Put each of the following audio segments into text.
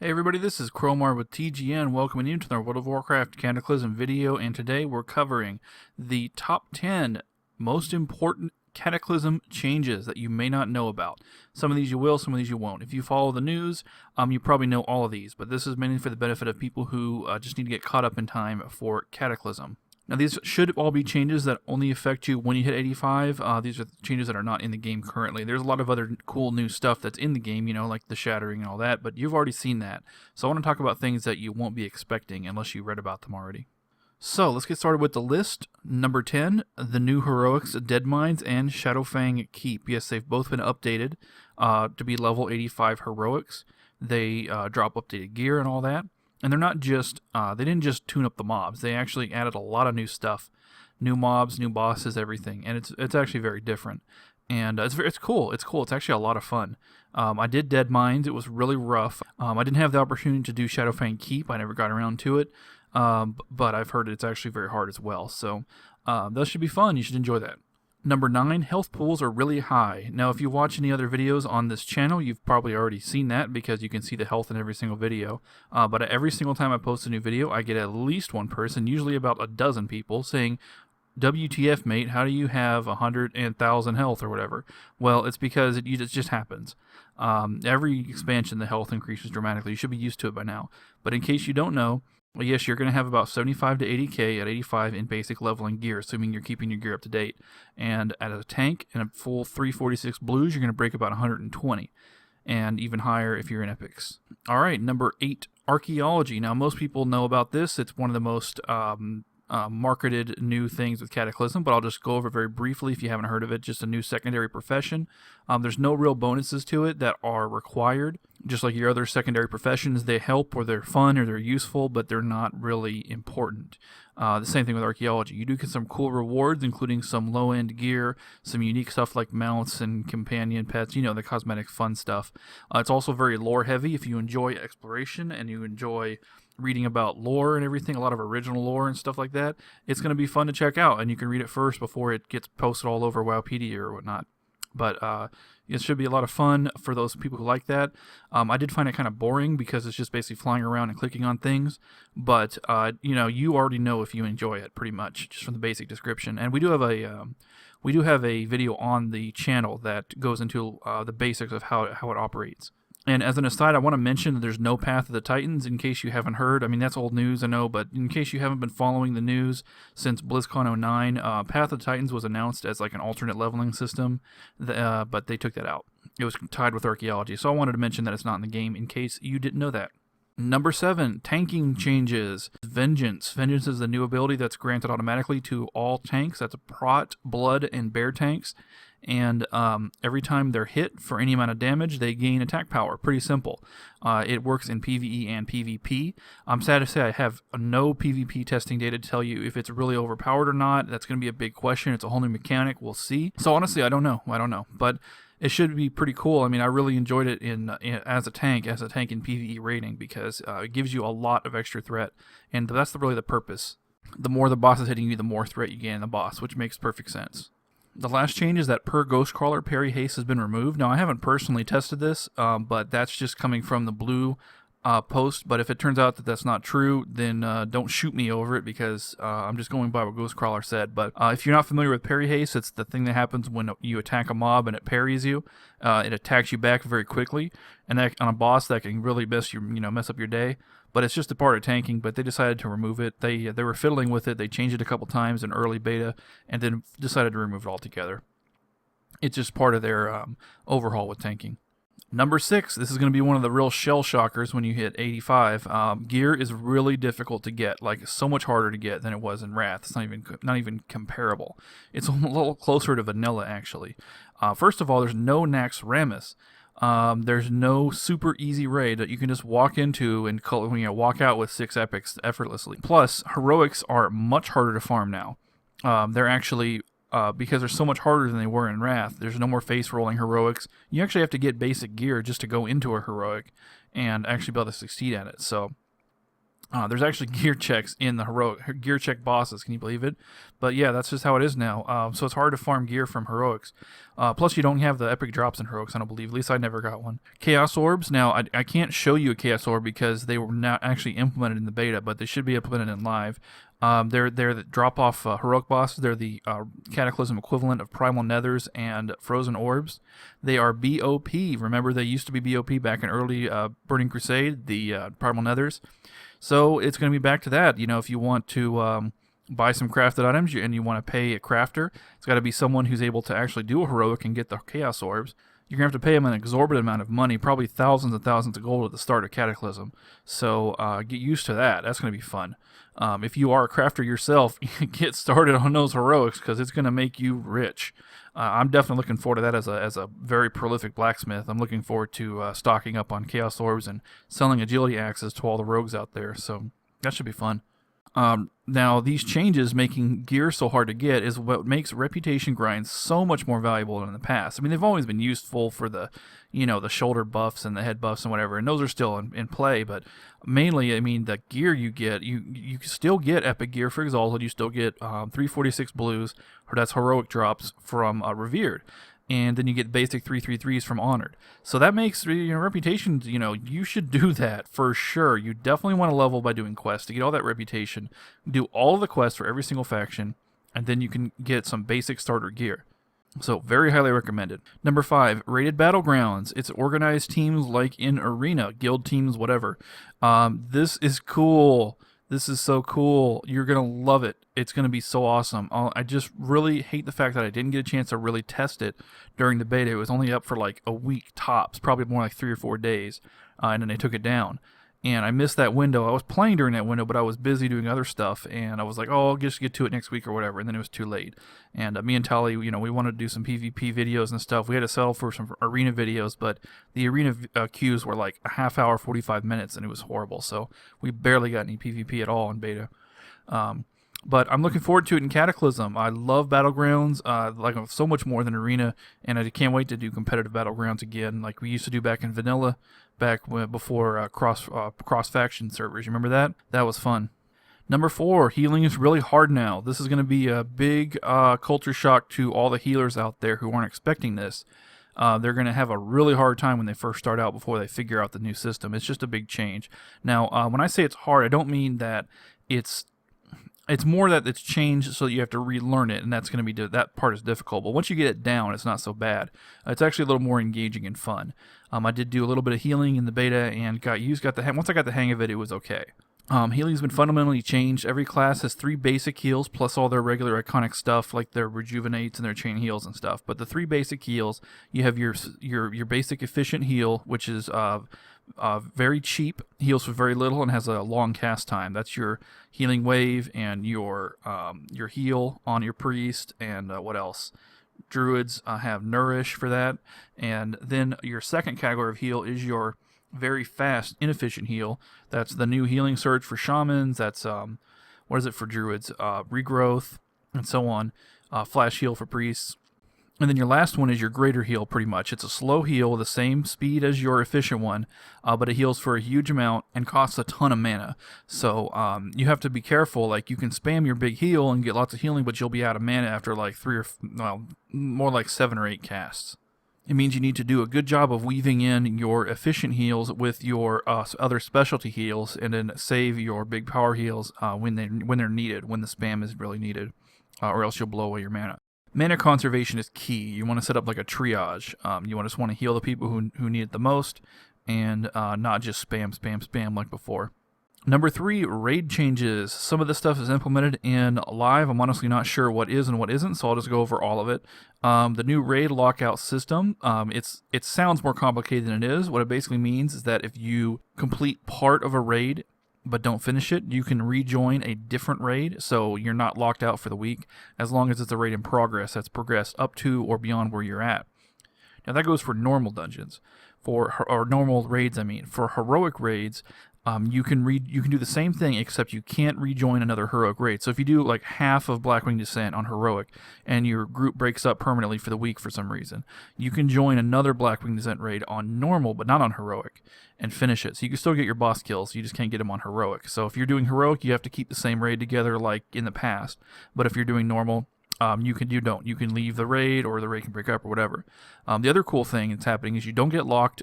Hey everybody, this is Crowmar with TGN, welcoming you to our World of Warcraft Cataclysm video, and today we're covering the top 10 most important Cataclysm changes that you may not know about. Some of these you will, some of these you won't. If you follow the news, you probably know all of these, but this is mainly for the benefit of people who just need to get caught up in time for Cataclysm. Now, these should all be changes that only affect you when you hit 85. These are changes that are not in the game currently. There's a lot of other cool new stuff that's in the game, like the shattering and all that, but you've already seen that. So I want to talk about things that you won't be expecting unless you read about them already. So let's get started with the list. Number 10, the new heroics, Deadmines and Shadowfang Keep. Yes, they've both been updated to be level 85 heroics. They drop updated gear and all that. And they're not just, they didn't just tune up the mobs. They actually added a lot of new stuff. New mobs, new bosses, everything. And it's actually very different. And it's cool. It's cool. It's actually a lot of fun. I did Dead Mines. It was really rough. I didn't have the opportunity to do Shadowfang Keep. I never got around to it. But I've heard it's actually very hard as well. So that should be fun. You should enjoy that. Number 9, health pools are really high. Now, if you watch any other videos on this channel, you've probably already seen that because you can see the health in every single video. But every single time I post a new video, I get at least one person, usually about a dozen people, saying, WTF, mate, how do you have 100,000 health or whatever? Well, it's because it just happens. Every expansion, the health increases dramatically. You should be used to it by now. But in case you don't know, well, yes, you're going to have about 75 to 80k at 85 in basic leveling gear, assuming you're keeping your gear up to date. And at a tank and a full 346 blues, you're going to break about 120, and even higher if you're in epics. All right, number 8, Archaeology. Now, most people know about this. It's one of the most marketed new things with Cataclysm, but I'll just go over it very briefly if you haven't heard of it. Just a new secondary profession. There's no real bonuses to it that are required. Just like your other secondary professions, they help or they're fun or they're useful, but they're not really important. The same thing with Archaeology. You do get some cool rewards, including some low-end gear, some unique stuff like mounts and companion pets, the cosmetic fun stuff. It's also very lore-heavy. If you enjoy exploration and you enjoy reading about lore and everything, a lot of original lore and stuff like that, it's going to be fun to check out, and you can read it first before it gets posted all over Wowpedia or whatnot. But it should be a lot of fun for those people who like that. I did find it kind of boring because it's just basically flying around and clicking on things. But you already know if you enjoy it pretty much just from the basic description. And we do have a video on the channel that goes into the basics of how it operates. And as an aside, I want to mention that there's no Path of the Titans, in case you haven't heard. I mean, that's old news, I know, but in case you haven't been following the news since BlizzCon 09, Path of the Titans was announced as like an alternate leveling system, but they took that out. It was tied with Archaeology, so I wanted to mention that it's not in the game in case you didn't know that. Number 7, tanking changes. Vengeance. Vengeance is the new ability that's granted automatically to all tanks. That's Prot, Blood, and Bear tanks. And every time they're hit for any amount of damage, they gain attack power. Pretty simple. It works in PvE and PvP. I'm sad to say I have no PvP testing data to tell you if it's really overpowered or not. That's going to be a big question. It's a whole new mechanic. We'll see. So honestly, I don't know. But it should be pretty cool. I mean, I really enjoyed it as a tank in PvE rating because it gives you a lot of extra threat, and that's really the purpose. The more the boss is hitting you, the more threat you gain in the boss, which makes perfect sense. The last change is that per Ghostcrawler, parry haste has been removed. Now, I haven't personally tested this, but that's just coming from the blue post. But if it turns out that that's not true, then don't shoot me over it because I'm just going by what Ghostcrawler said. But if you're not familiar with parry haste, it's the thing that happens when you attack a mob and it parries you. It attacks you back very quickly, and that, on a boss, that can really mess up your day. But it's just a part of tanking, but they decided to remove it. They were fiddling with it. They changed it a couple times in early beta and then decided to remove it altogether. It's just part of their overhaul with tanking. Number 6, this is going to be one of the real shell shockers when you hit 85. Gear is really difficult to get, like so much harder to get than it was in Wrath. It's not even comparable. It's a little closer to vanilla, actually. First of all, there's no Nax Ramus. There's no super easy raid that you can just walk into and walk out with 6 epics effortlessly. Plus, heroics are much harder to farm now. They're actually, because they're so much harder than they were in Wrath, there's no more face rolling heroics. You actually have to get basic gear just to go into a heroic and actually be able to succeed at it. So There's actually gear checks in the heroic gear check bosses. Can you believe it? But yeah, that's just how it is now. So it's hard to farm gear from heroics. Plus, you don't have the epic drops in heroics. I don't believe. At least I never got one. Chaos orbs. Now I can't show you a chaos orb because they were not actually implemented in the beta, but they should be implemented in live. They're the drop off heroic bosses. They're the Cataclysm equivalent of primal nethers and frozen orbs. They are BOP. Remember, they used to be BOP back in early Burning Crusade. The primal nethers. So it's going to be back to that. You know, if you want to buy some crafted items and you want to pay a crafter, it's got to be someone who's able to actually do a heroic and get the chaos orbs. You're going to have to pay them an exorbitant amount of money, probably thousands and thousands of gold at the start of Cataclysm. So get used to that. That's going to be fun. If you are a crafter yourself, get started on those heroics because it's going to make you rich. I'm definitely looking forward to that as a very prolific blacksmith. I'm looking forward to stocking up on chaos orbs and selling agility axes to all the rogues out there. So that should be fun. Now, these changes making gear so hard to get is what makes reputation grinds so much more valuable than in the past. I mean, they've always been useful for the shoulder buffs and the head buffs and whatever, and those are still in play, but mainly, I mean, the gear you get, you still get epic gear for Exalted, you still get 346 blues, or that's heroic drops from Revered. And then you get basic 333s from Honored. So that makes reputation, you should do that for sure. You definitely want to level by doing quests to get all that reputation. Do all of the quests for every single faction, and then you can get some basic starter gear. So very highly recommended. Number 5, rated battlegrounds. It's organized teams like in Arena, guild teams, whatever. This is cool. This is so cool. You're going to love it. It's going to be so awesome. I just really hate the fact that I didn't get a chance to really test it during the beta. It was only up for like a week tops, probably more like 3 or 4 days, and then they took it down. And I missed that window. I was playing during that window, but I was busy doing other stuff, and I was like, oh, I'll just get to it next week or whatever, and then it was too late. And me and Tali, we wanted to do some PvP videos and stuff. We had to settle for some arena videos, but the arena queues were like a half hour, 45 minutes, and it was horrible. So we barely got any PvP at all in beta. But I'm looking forward to it in Cataclysm. I love Battlegrounds, like so much more than Arena, and I can't wait to do competitive Battlegrounds again, like we used to do back in Vanilla, before cross faction servers. You remember that? That was fun. Number 4, healing is really hard now. This is going to be a big culture shock to all the healers out there who aren't expecting this. They're going to have a really hard time when they first start out before they figure out the new system. It's just a big change. Now, when I say it's hard, I don't mean that it's more that it's changed, so you have to relearn it, and that's going to be that part is difficult. But once you get it down, it's not so bad. It's actually a little more engaging and fun. I did do a little bit of healing in the beta, and once I got the hang of it, it was okay. Healing's been fundamentally changed. Every class has 3 basic heals, plus all their regular iconic stuff, like their rejuvenates and their chain heals and stuff. But the 3 basic heals, you have your basic efficient heal, which is very cheap, heals for very little, and has a long cast time. That's your healing wave and your heal on your priest, and what else? Druids have nourish for that, and then your second category of heal is your very fast inefficient heal. That's the new healing surge for shamans. That's what is it for druids? Regrowth and so on. Flash heal for priests. And then your last one is your greater heal, pretty much. It's a slow heal, the same speed as your efficient one, but it heals for a huge amount and costs a ton of mana. So you have to be careful. Like, you can spam your big heal and get lots of healing, but you'll be out of mana after like more like 7 or 8 casts. It means you need to do a good job of weaving in your efficient heals with your other specialty heals, and then save your big power heals when they're needed, when the spam is really needed, or else you'll blow away your mana. Mana conservation is key. You want to set up like a triage. You just want to heal the people who need it the most, and not just spam like before. Number 3, raid changes. Some of this stuff is implemented in live. I'm honestly not sure what is and what isn't, so I'll just go over all of it. The new raid lockout system, it sounds more complicated than it is. What it basically means is that if you complete part of a raid but don't finish it, you can rejoin a different raid, so you're not locked out for the week, as long as it's a raid in progress that's progressed up to or beyond where you're at. Now that goes for normal dungeons. Or normal raids, I mean. For heroic raids, You can do the same thing, except you can't rejoin another heroic raid. So if you do like half of Blackwing Descent on heroic, and your group breaks up permanently for the week for some reason, you can join another Blackwing Descent raid on normal, but not on heroic, and finish it. So you can still get your boss kills, you just can't get them on heroic. So if you're doing heroic, you have to keep the same raid together like in the past. But if you're doing normal, you can leave the raid, or the raid can break up, or whatever. The other cool thing that's happening is you don't get locked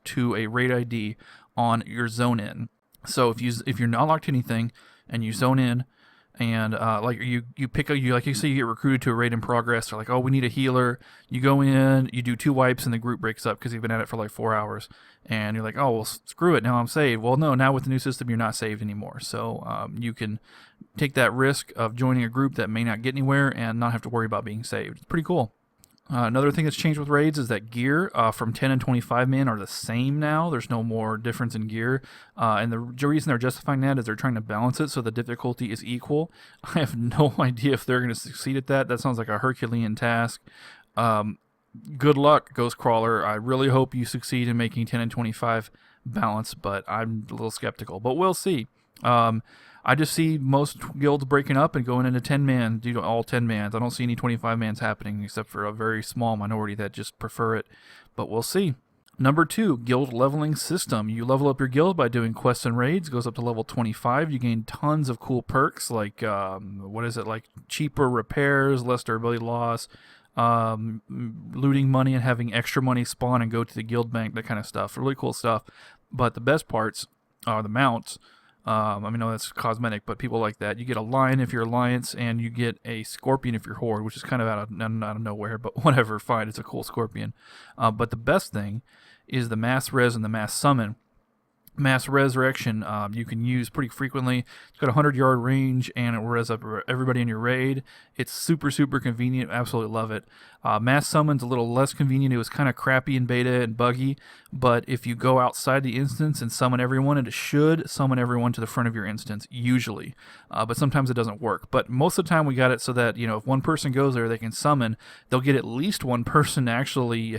to a raid ID on your zone in. So if you're not locked to anything and you zone in, and like you say you get recruited to a raid in progress, they're like, oh, we need a healer. You go in, you do 2 wipes, and the group breaks up because you've been at it for like 4 hours, and you're like, oh well, screw it, now I'm saved. Well, no, now with the new system you're not saved anymore. So you can take that risk of joining a group that may not get anywhere and not have to worry about being saved. It's pretty cool. Another thing that's changed with raids is that gear from 10 and 25 man are the same now. There's no more difference in gear. And the reason they're justifying that is they're trying to balance it so the difficulty is equal. I have no idea if they're going to succeed at that. That sounds like a Herculean task. Good luck, Ghost Crawler. I really hope you succeed in making 10 and 25 balance, but I'm a little skeptical. But we'll see. I just see most guilds breaking up and going into 10-man, due to all 10-mans. I don't see any 25-mans happening except for a very small minority that just prefer it. But we'll see. Number 2, guild leveling system. You level up your guild by doing quests and raids. Goes up to level 25. You gain tons of cool perks like, like cheaper repairs, less durability loss, looting money and having extra money spawn and go to the guild bank, that kind of stuff. Really cool stuff. But the best parts are the mounts. No, that's cosmetic, but people like that. You get a lion if you're Alliance, and you get a scorpion if you're Horde, which is kind of out of nowhere, but whatever, fine, it's a cool scorpion. But the best thing is the mass res and the mass summon. Mass resurrection you can use pretty frequently. It's got a 100-yard range, and it will res up everybody in your raid. It's super, super convenient. Absolutely love it. Mass summon's a little less convenient. It was kind of crappy in beta and buggy, but if you go outside the instance and summon everyone, it should summon everyone to the front of your instance, usually. But sometimes it doesn't work. But most of the time we got it so that, if one person goes there, they can summon. They'll get at least one person actually,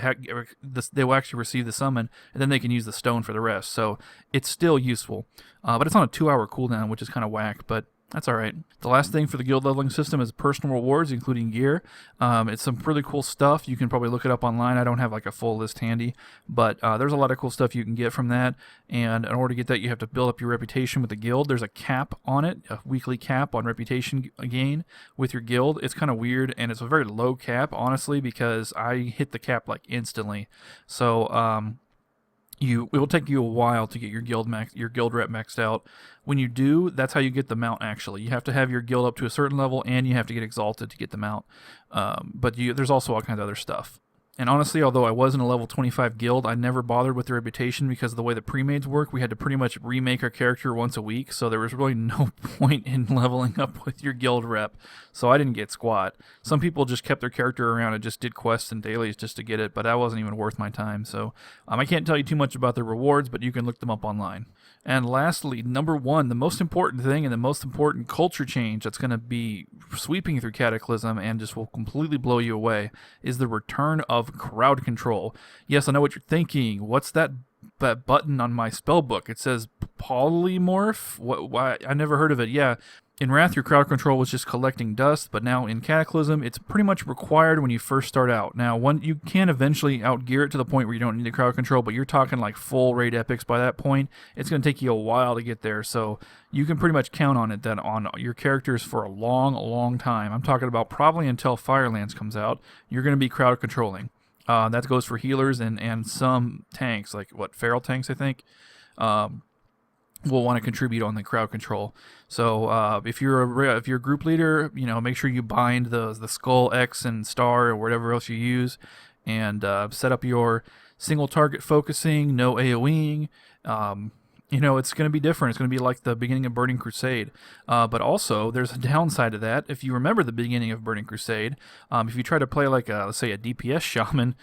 they will actually receive the summon, and then they can use the stone for the rest. So it's still useful. But it's on a 2-hour cooldown, which is kind of whack, but that's all right. The last thing for the guild leveling system is personal rewards, including gear. It's some really cool stuff. You can probably look it up online. I don't have like a full list handy, but there's a lot of cool stuff you can get from that. And in order to get that, you have to build up your reputation with the guild. There's a cap on it, a weekly cap on reputation gain with your guild. It's kind of weird, and it's a very low cap, honestly, because I hit the cap like instantly. So it will take you a while to get your guild rep maxed out. When you do, that's how you get the mount, actually. You have to have your guild up to a certain level, and you have to get exalted to get the mount. But there's also all kinds of other stuff. And honestly, although I was in a level 25 guild, I never bothered with the reputation because of the way the pre-mades work. We had to pretty much remake our character once a week, so there was really no point in leveling up with your guild rep. So I didn't get squat. Some people just kept their character around and just did quests and dailies just to get it, but that wasn't even worth my time. So I can't tell you too much about the rewards, but you can look them up online. And lastly, number 1, the most important thing and the most important culture change that's going to be sweeping through Cataclysm and just will completely blow you away is the return of crowd control. Yes, I know what you're thinking. What's that button on my spell book? It says polymorph? Why? I never heard of it. Yeah. In Wrath, your crowd control was just collecting dust, but now in Cataclysm, it's pretty much required when you first start out. Now, you can eventually outgear it to the point where you don't need the crowd control, but you're talking like full raid epics by that point. It's going to take you a while to get there, so you can pretty much count on it that on your characters for a long, long time. I'm talking about probably until Firelands comes out, you're going to be crowd controlling. That goes for healers and some tanks, like feral tanks, I think. Will want to contribute on the crowd control. So if you're a group leader, make sure you bind the skull X and star or whatever else you use, and set up your single target focusing, no AoEing. It's going to be different. It's going to be like the beginning of Burning Crusade. But also, there's a downside to that. If you remember the beginning of Burning Crusade, if you try to play like, let's say, a DPS shaman,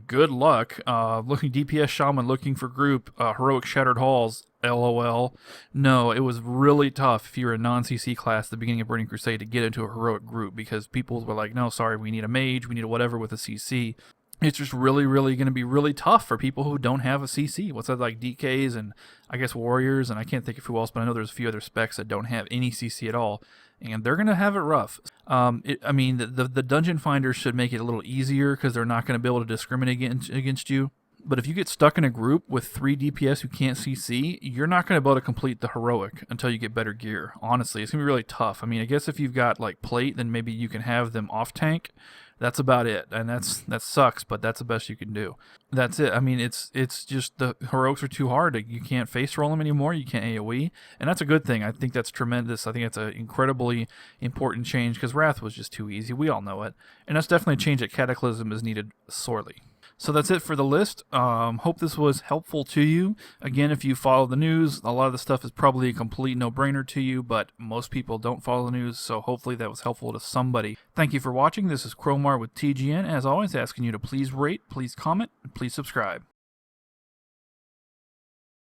good luck. DPS shaman looking for group, heroic Shattered Halls, LOL. No, it was really tough if you're a non-CC class at the beginning of Burning Crusade to get into a heroic group because people were like, no, sorry, we need a mage, we need a whatever with a CC. it's just really, really going to be really tough for people who don't have a CC. What's that, like DKs and I guess Warriors, and I can't think of who else, but I know there's a few other specs that don't have any CC at all, and they're going to have it rough. I mean, the Dungeon Finders should make it a little easier because they're not going to be able to discriminate against you. But if you get stuck in a group with 3 DPS who can't CC, you're not going to be able to complete the heroic until you get better gear. Honestly, it's going to be really tough. I mean, I guess if you've got like plate, then maybe you can have them off tank. That's about it, and that sucks, but that's the best you can do. That's it. I mean, it's just the heroics are too hard. You can't face roll them anymore. You can't AoE, and that's a good thing. I think that's tremendous. I think it's an incredibly important change because Wrath was just too easy. We all know it, and that's definitely a change that Cataclysm is needed sorely. So that's it for the list. Hope this was helpful to you. Again, if you follow the news, a lot of the stuff is probably a complete no-brainer to you, but most people don't follow the news, so hopefully that was helpful to somebody. Thank you for watching. This is Crowmar with TGN. As always, asking you to please rate, please comment, and please subscribe.